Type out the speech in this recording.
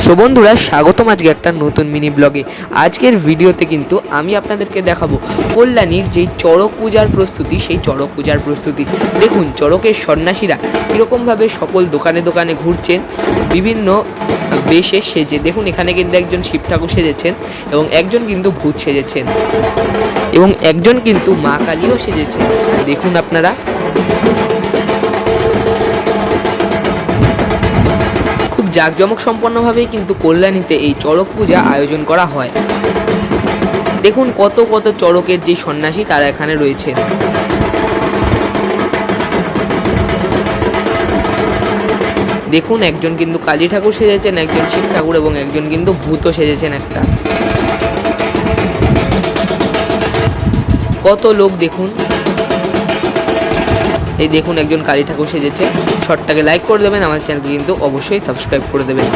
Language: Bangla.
সো বন্ধুরা, স্বাগতম আজকে একটা নতুন মিনি ব্লগে। আজকের ভিডিওতে কিন্তু আমি আপনাদেরকে দেখাবো কল্যাণীর যেই চড়ক পূজার প্রস্তুতি, সেই চড়ক পূজার প্রস্তুতি। দেখুন চড়কের সন্ন্যাসীরা কীরকমভাবে সকল দোকানে দোকানে ঘুরছেন বিভিন্ন বেশে সেজে। দেখুন এখানে কিন্তু একজন শিব ঠাকুর সেজেছেন এবং একজন কিন্তু ভূত সেজেছেন এবং একজন কিন্তু মা কালীও সেজেছেন। দেখুন আপনারা জাঁকজমক সম্পন্নভাবেই কিন্তু কল্যাণীতে এই চড়ক পূজা আয়োজন করা হয়। দেখুন কত কত চড়কের যে সন্ন্যাসী তারা এখানে রয়েছেন। দেখুন একজন কিন্তু কালী ঠাকুর সেজেছেন, একজন শিব ঠাকুর এবং একজন কিন্তু ভূতও সেজেছেন একটা। কত লোক দেখুন, এই দেখুন একজন কালী ঠাকুর সেজেছে। শর্টটাকে লাইক করে দেবেন, আমার চ্যানেলকে কিন্তু অবশ্যই সাবস্ক্রাইব করে দেবেন।